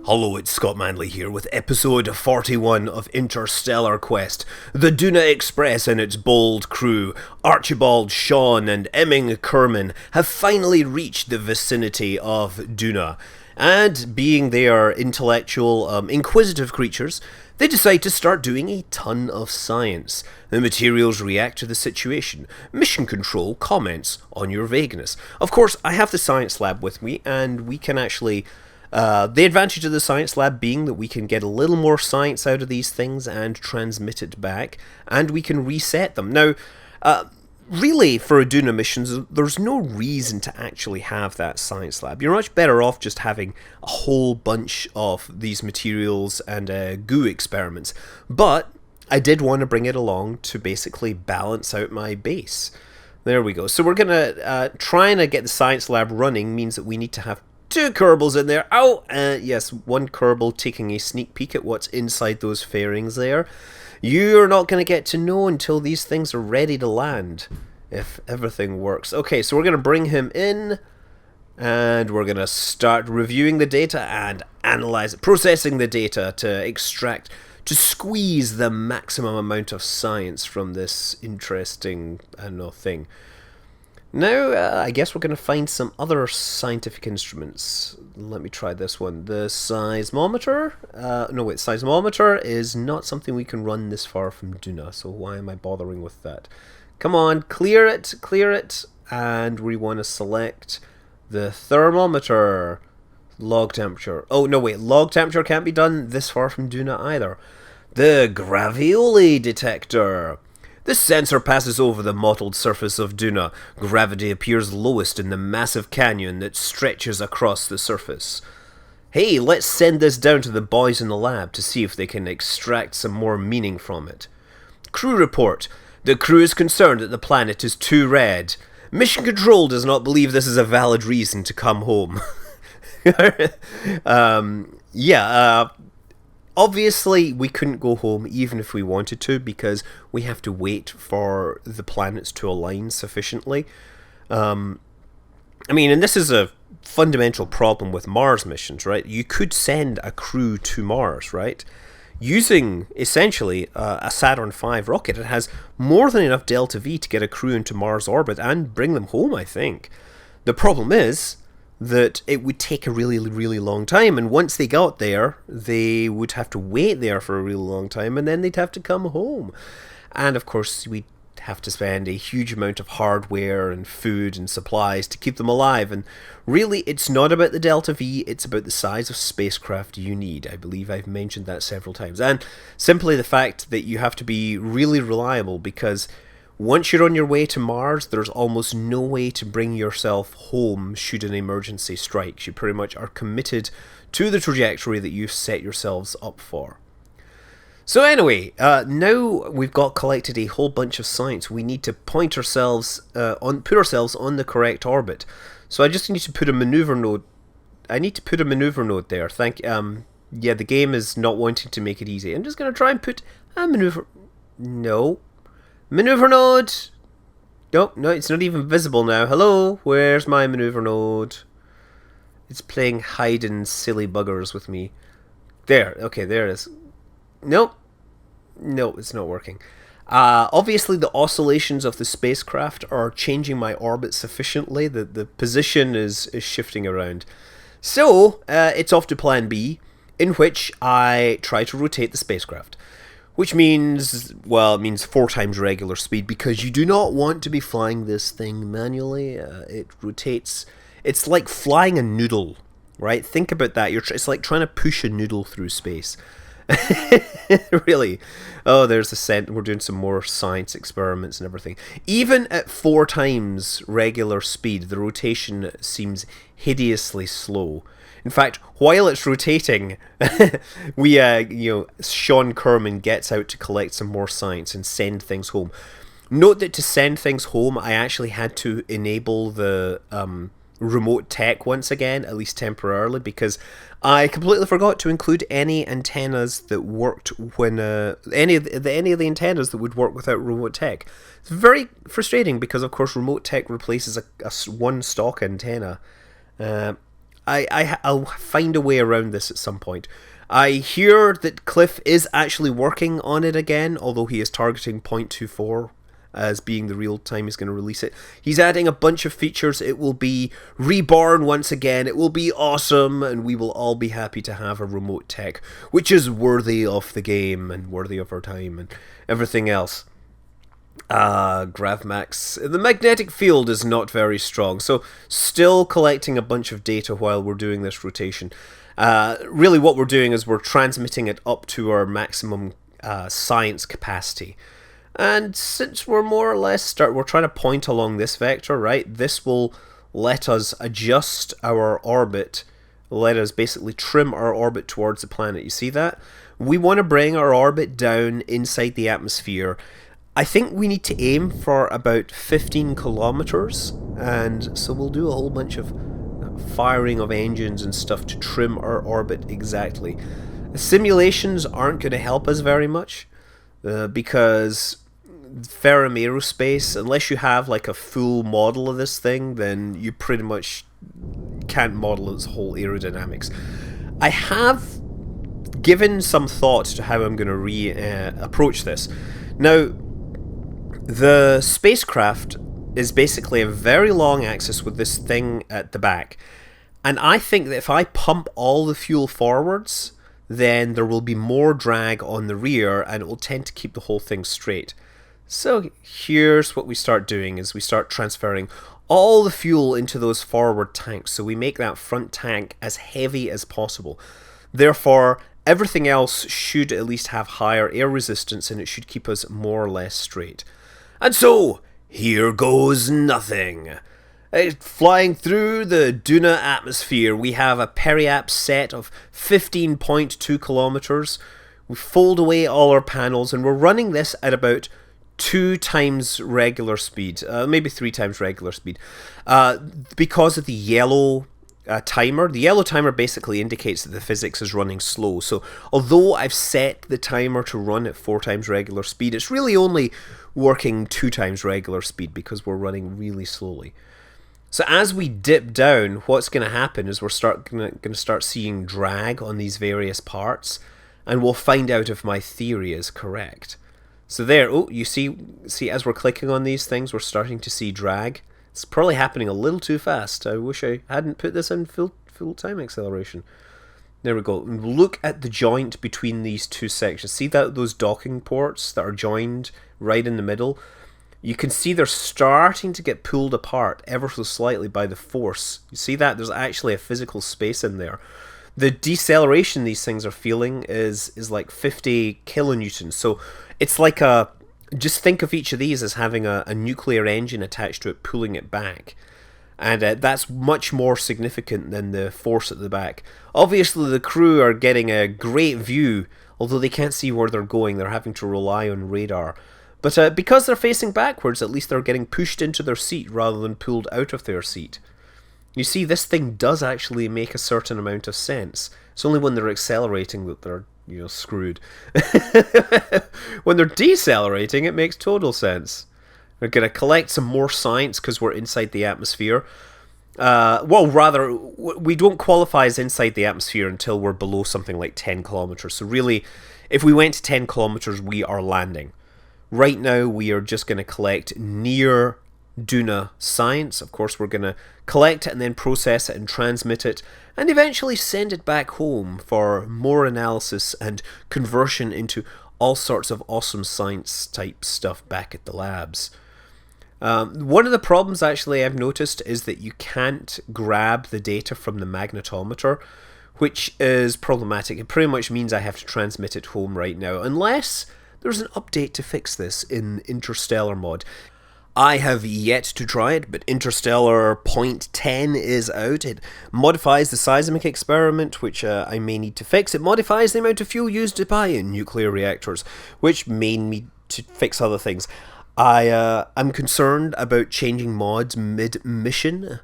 Hello, it's Scott Manley here with episode 41 of Interstellar Quest. The Duna Express and its bold crew, Archibald, Sean and Emming Kerman, have finally reached the vicinity of Duna. And being they are intellectual, inquisitive creatures, they decide to start doing a ton of science. The materials react to the situation. Mission Control comments on your vagueness. Of course, I have the science lab with me, and we can actually... the advantage of the science lab being that we can get a little more science out of these things and transmit it back, and we can reset them. Now, really, for a Duna missions, there's no reason to actually have that science lab. You're much better off just having a whole bunch of these materials and goo experiments. But I did want to bring it along to basically balance out my base. There we go. So we're going to trying to get the science lab running means that we need to have two Kerbals in there. Oh, yes, one Kerbal taking a sneak peek at what's inside those fairings there. You're not going to get to know until these things are ready to land, if everything works. Okay, so we're going to bring him in, and we're going to start reviewing the data and analyze it, processing the data to extract, to squeeze the maximum amount of science from this interesting, I don't know, thing. Now, I guess we're going to find some other scientific instruments. Let me try this one. The seismometer? Seismometer is not something we can run this far from Duna, so why am I bothering with that? Come on, clear it, and we want to select the thermometer. Log temperature. Oh, no, wait, log temperature can't be done this far from Duna either. The gravioli detector. This sensor passes over the mottled surface of Duna. Gravity appears lowest in the massive canyon that stretches across the surface. Hey, let's send this down to the boys in the lab to see if they can extract some more meaning from it. Crew report. The crew is concerned that the planet is too red. Mission Control does not believe this is a valid reason to come home. Obviously, we couldn't go home even if we wanted to because we have to wait for the planets to align sufficiently. And this is a fundamental problem with Mars missions, right? You could send a crew to Mars, right? Using, essentially, a Saturn V rocket. It has more than enough delta V to get a crew into Mars orbit and bring them home, I think. The problem is that it would take a really, really long time, and once they got there, they would have to wait there for a really long time, and then they'd have to come home. And of course, we'd have to spend a huge amount of hardware and food and supplies to keep them alive, and really, it's not about the delta V, it's about the size of spacecraft you need. I believe I've mentioned that several times. And simply the fact that you have to be really reliable, because once you're on your way to Mars, there's almost no way to bring yourself home should an emergency strike. You pretty much are committed to the trajectory that you've set yourselves up for. So anyway, now we've got collected a whole bunch of science. We need to put ourselves on the correct orbit. So I just need to put a maneuver node. I need to put a maneuver node there. The game is not wanting to make it easy. I'm just going to try and put a maneuver. No. Maneuver node! No, it's not even visible now. Hello, where's my maneuver node? It's playing hide and silly buggers with me. There, okay, there it is. Nope. No, it's not working. Obviously, the oscillations of the spacecraft are changing my orbit sufficiently. The position is shifting around. So, it's off to plan B, in which I try to rotate the spacecraft. Which means, it means 4 times regular speed, because you do not want to be flying this thing manually. It rotates. It's like flying a noodle, right? Think about that. It's like trying to push a noodle through space. Really. Oh, there's the scent. We're doing some more science experiments and everything. Even at 4 times regular speed, the rotation seems hideously slow. In fact, while it's rotating, Sean Kerman gets out to collect some more science and send things home. Note that to send things home, I actually had to enable the remote tech once again, at least temporarily, because I completely forgot to include any antennas that worked when any of the antennas that would work without remote tech. It's very frustrating because, of course, remote tech replaces a one stock antenna. Uh, I'll find a way around this at some point. I hear that Cliff is actually working on it again, although he is targeting 0.24 as being the real time he's going to release it. He's adding a bunch of features. It will be reborn once again. It will be awesome, and we will all be happy to have a remote tech, which is worthy of the game and worthy of our time and everything else. Gravmax. The magnetic field is not very strong, so still collecting a bunch of data while we're doing this rotation. Really what we're doing is we're transmitting it up to our maximum science capacity. And since we're more or less we're trying to point along this vector, right? This will let us adjust our orbit, let us basically trim our orbit towards the planet. You see that? We want to bring our orbit down inside the atmosphere. I think we need to aim for about 15 kilometers, and so we'll do a whole bunch of firing of engines and stuff to trim our orbit exactly. The simulations aren't going to help us very much because Ferrum Aerospace, unless you have like a full model of this thing, then you pretty much can't model its whole aerodynamics. I have given some thought to how I'm going to approach this. Now, the spacecraft is basically a very long axis with this thing at the back. And I think that if I pump all the fuel forwards, then there will be more drag on the rear and it will tend to keep the whole thing straight. So here's what we start doing is we start transferring all the fuel into those forward tanks. So we make that front tank as heavy as possible. Therefore, everything else should at least have higher air resistance and it should keep us more or less straight. And so, here goes nothing. Flying through the Duna atmosphere, we have a periaps set of 15.2 kilometers. We fold away all our panels and we're running this at about 2 times regular speed, maybe 3 times regular speed, because of the yellow timer. The yellow timer basically indicates that the physics is running slow. So although I've set the timer to run at 4 times regular speed, it's really only working 2 times regular speed because we're running really slowly. So as we dip down, what's going to happen is we're going to start seeing drag on these various parts, and we'll find out if my theory is correct. So there, you see as we're clicking on these things, we're starting to see drag. It's probably happening a little too fast. I wish I hadn't put this in full time acceleration. There we go. And look at the joint between these two sections. See those docking ports that are joined right in the middle? You can see they're starting to get pulled apart ever so slightly by the force. You see that? There's actually a physical space in there. The deceleration these things are feeling is like 50 kilonewtons. So it's like just think of each of these as having a nuclear engine attached to it, pulling it back. And that's much more significant than the force at the back. Obviously, the crew are getting a great view, although they can't see where they're going. They're having to rely on radar. But because they're facing backwards, at least they're getting pushed into their seat rather than pulled out of their seat. You see, this thing does actually make a certain amount of sense. It's only when they're accelerating that they're, screwed. When they're decelerating, it makes total sense. We're going to collect some more science because we're inside the atmosphere. We don't qualify as inside the atmosphere until we're below something like 10 kilometers. So really, if we went to 10 kilometers, we are landing. Right now, we are just going to collect near Duna science. Of course, we're going to collect it and then process it and transmit it and eventually send it back home for more analysis and conversion into all sorts of awesome science type stuff back at the labs. One of the problems actually I've noticed is that you can't grab the data from the magnetometer, which is problematic. It pretty much means I have to transmit it home right now, unless there's an update to fix this in Interstellar mod. I have yet to try it, but Interstellar 0.10 is out. It modifies the seismic experiment, which I may need to fix. It modifies the amount of fuel used by nuclear reactors, which may need to fix other things. I'm concerned about changing mods mid-mission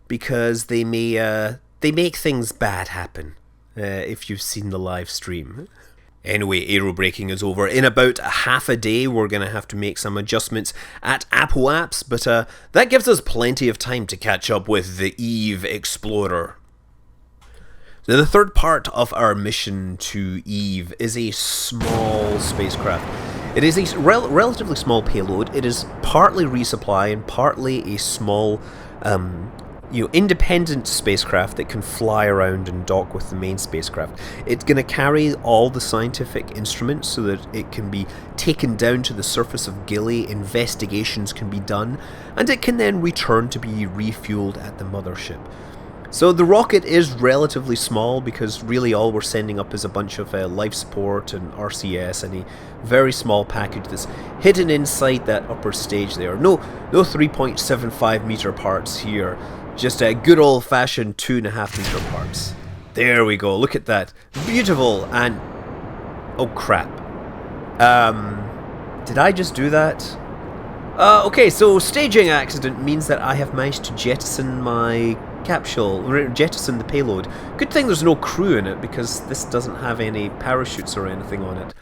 because they make things bad happen. If you've seen the live stream. Anyway, aerobraking is over. In about half a day, we're going to have to make some adjustments at Apple but that gives us plenty of time to catch up with the Eve Explorer. Now, the third part of our mission to Eve is a small spacecraft. It is a relatively small payload. It is partly resupply and partly a small independent spacecraft that can fly around and dock with the main spacecraft. It's going to carry all the scientific instruments so that it can be taken down to the surface of Gilly, investigations can be done, and it can then return to be refueled at the mothership. So the rocket is relatively small because really all we're sending up is a bunch of life support and RCS and a very small package that's hidden inside that upper stage there. No 3.75 meter parts here. Just a good old-fashioned 2.5 meter parts. There we go, look at that. Beautiful, and... oh crap. Did I just do that? Okay, so staging accident means that I have managed to jettison my capsule, jettison the payload. Good thing there's no crew in it, because this doesn't have any parachutes or anything on it.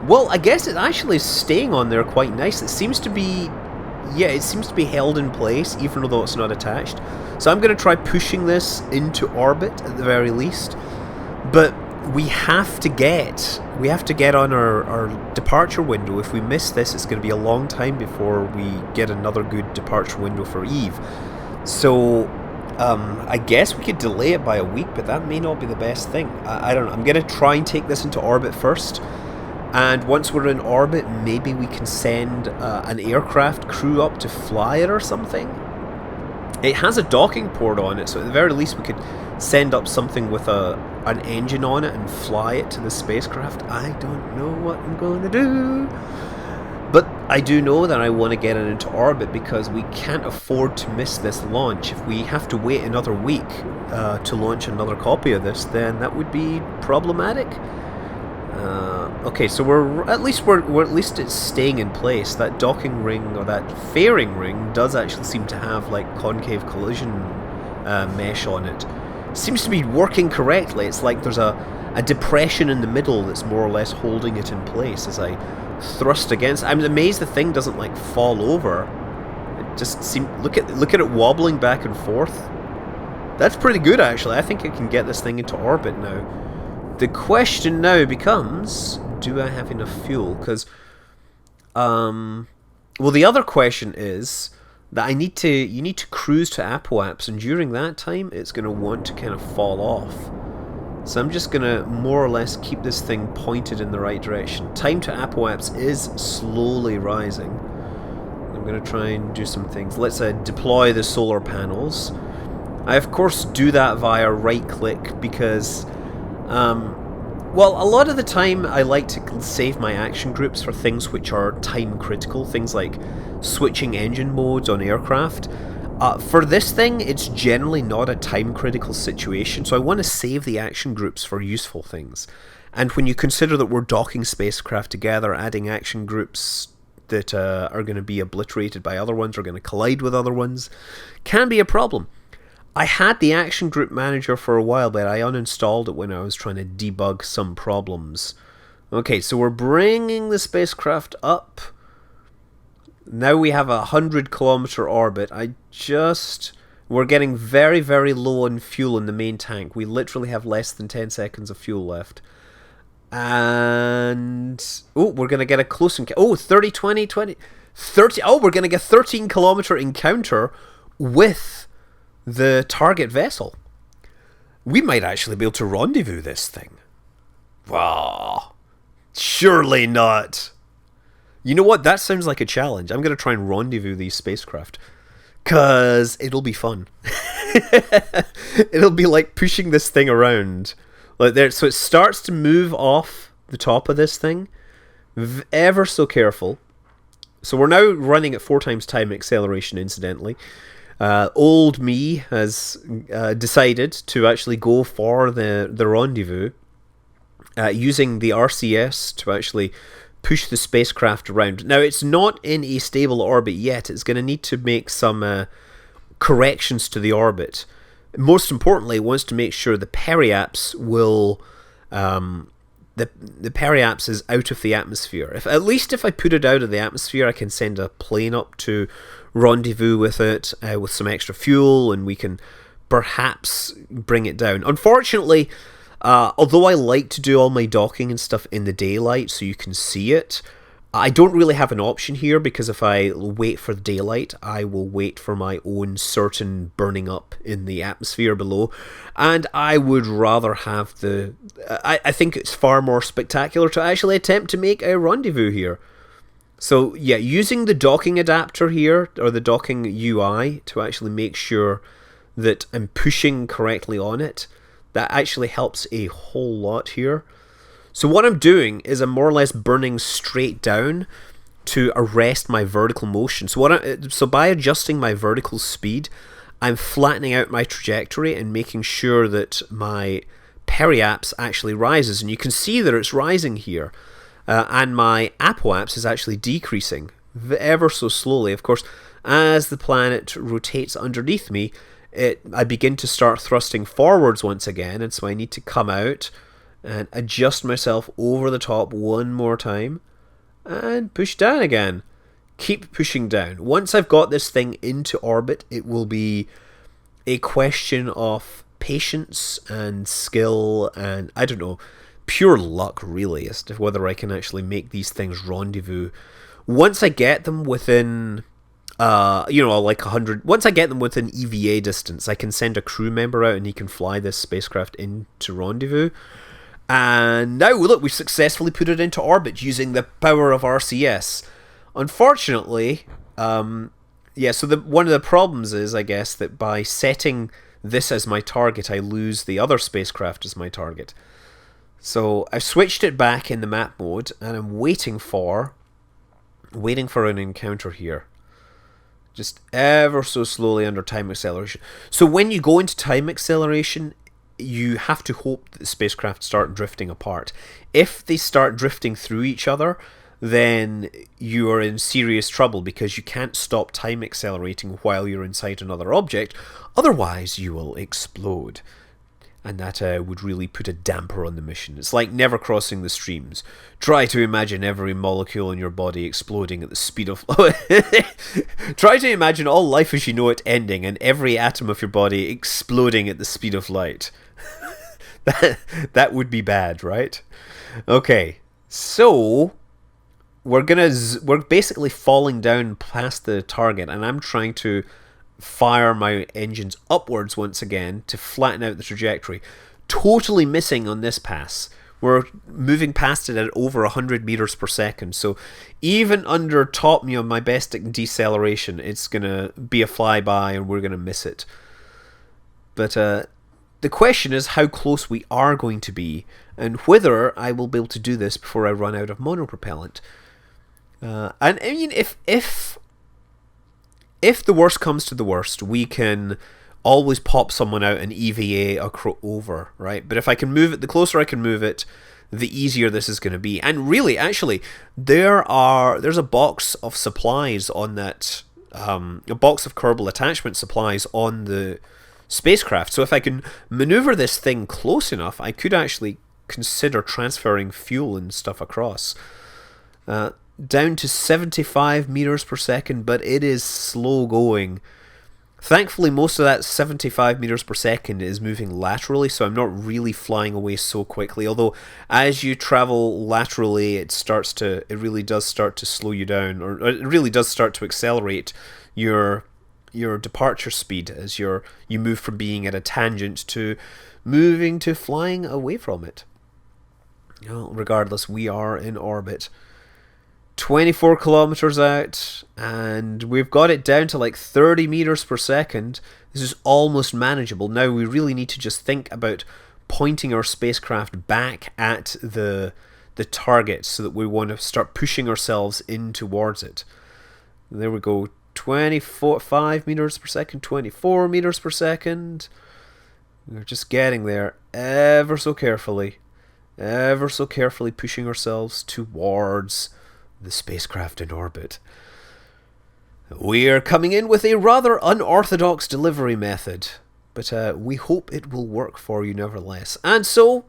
Well, I guess it actually is staying on there quite nice. It seems to be... yeah, it seems to be held in place, even though it's not attached. So I'm going to try pushing this into orbit at the very least. But we have to get on our departure window. If we miss this, it's going to be a long time before we get another good departure window for Eve. So I guess we could delay it by a week, but that may not be the best thing. I don't know. I'm going to try and take this into orbit first. And once we're in orbit, maybe we can send an aircraft crew up to fly it or something. It has a docking port on it, so at the very least we could send up something with an engine on it and fly it to the spacecraft. I don't know what I'm going to do. But I do know that I want to get it into orbit because we can't afford to miss this launch. If we have to wait another week to launch another copy of this, then that would be problematic. Okay, so at least it's staying in place. That docking ring or that fairing ring does actually seem to have like concave collision mesh on it. Seems to be working correctly. It's like there's a depression in the middle that's more or less holding it in place as I thrust against. I'm amazed the thing doesn't like fall over. It just seems look at it wobbling back and forth. That's pretty good actually. I think I can get this thing into orbit now. The question now becomes, do I have enough fuel? Because, well, the other question is that you need to cruise to Apoaps, and during that time, it's going to want to kind of fall off. So I'm just going to more or less keep this thing pointed in the right direction. Time to Apoaps is slowly rising. I'm going to try and do some things. Let's deploy the solar panels. I, of course, do that via right-click because... well, a lot of the time I like to save my action groups for things which are time critical, things like switching engine modes on aircraft. For this thing, it's generally not a time critical situation, so I want to save the action groups for useful things. And when you consider that we're docking spacecraft together, adding action groups that are going to be obliterated by other ones, or going to collide with other ones, can be a problem. I had the action group manager for a while, but I uninstalled it when I was trying to debug some problems. Okay, so we're bringing the spacecraft up. Now we have a 100-kilometer orbit. We're getting very, very low on fuel in the main tank. We literally have less than 10 seconds of fuel left. And... oh, we're going to get a close encounter. Oh, 30, 20, 20... 30... oh, we're going to get a 13-kilometer encounter with... the target vessel. We might actually be able to rendezvous this thing. Wow. Surely not. You know what? That sounds like a challenge. I'm going to try and rendezvous these spacecraft. Because it'll be fun. It'll be like pushing this thing around. Like there. So it starts to move off the top of this thing. Ever so careful. So we're now running at 4 times time acceleration, incidentally. Old me has decided to actually go for the rendezvous using the RCS to actually push the spacecraft around. Now, it's not in a stable orbit yet. It's going to need to make some corrections to the orbit. Most importantly, it wants to make sure the periaps will the periaps is out of the atmosphere. At least if I put it out of the atmosphere, I can send a plane up to rendezvous with it with some extra fuel, and we can perhaps bring it down. Unfortunately, although I like to do all my docking and stuff in the daylight so you can see it, I don't really have an option here, because if I wait for daylight, I will wait for my own certain burning up in the atmosphere below, and I would rather have the... I think it's far more spectacular to actually attempt to make a rendezvous here. So yeah, using the docking adapter here, or the docking UI, to actually make sure that I'm pushing correctly on it, that actually helps a whole lot here. So what I'm doing is I'm more or less burning straight down to arrest my vertical motion. So by adjusting my vertical speed, I'm flattening out my trajectory and making sure that my periaps actually rises. And you can see that it's rising here. And my apoaps is actually decreasing ever so slowly. Of course, as the planet rotates underneath me, I begin to start thrusting forwards once again, and so I need to come out and adjust myself over the top one more time and push down again. Keep pushing down. Once I've got this thing into orbit, it will be a question of patience and skill and, I don't know, pure luck really, as to whether I can actually make these things rendezvous. Once I get them within like 100, once I get them within EVA distance, I can send a crew member out and he can fly this spacecraft into rendezvous. And now look, we've successfully put it into orbit using the power of RCS. Unfortunately, one of the problems is, I guess, that by setting this as my target, I lose the other spacecraft as my target. So I've switched it back in the map mode, and I'm waiting for an encounter here. Just ever so slowly under time acceleration. So when you go into time acceleration, you have to hope that the spacecraft start drifting apart. If they start drifting through each other, then you are in serious trouble, because you can't stop time accelerating while you're inside another object. Otherwise, you will explode. And that would really put a damper on the mission. It's like never crossing the streams. Try to imagine every molecule in your body exploding at the speed of... Try to imagine all life as you know it ending, and every atom of your body exploding at the speed of light. That would be bad, right? Okay, so we're basically falling down past the target, and I'm trying to fire my engines upwards once again to flatten out the trajectory. Totally missing on this pass. We're moving past it at over 100 meters per second, so even under my best deceleration, it's gonna be a flyby and we're gonna miss it. But the question is how close we are going to be, and whether I will be able to do this before I run out of monopropellant. And I mean, if the worst comes to the worst, we can always pop someone out and EVA over, right? But if I can move it, the closer I can move it, the easier this is going to be. And really, actually, there's a box of supplies on that, a box of Kerbal attachment supplies on the spacecraft. So if I can maneuver this thing close enough, I could actually consider transferring fuel and stuff across. Down to 75 meters per second, but it is slow going. Thankfully, most of that 75 meters per second is moving laterally, so I'm not really flying away so quickly. Although, as you travel laterally, it really does start to slow you down, or it really does start to accelerate your departure speed as you move from being at a tangent to moving to flying away from it. Well, regardless, we are in orbit. 24 kilometers out, and we've got it down to like 30 meters per second. This is almost manageable. Now we really need to just think about pointing our spacecraft back at the target, so that we want to start pushing ourselves in towards it. There we go. 5 meters per second, 24 meters per second. We're just getting there ever so carefully pushing ourselves towards the spacecraft in orbit. We are coming in with a rather unorthodox delivery method, but we hope it will work for you nevertheless. And so,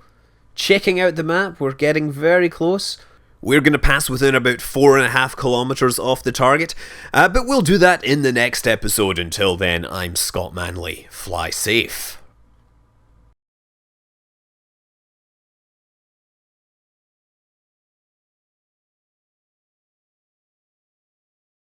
checking out the map. We're getting very close. We're going to pass within about 4.5 kilometers off the target, but we'll do that in the next episode. Until then, I'm Scott Manley. Fly safe.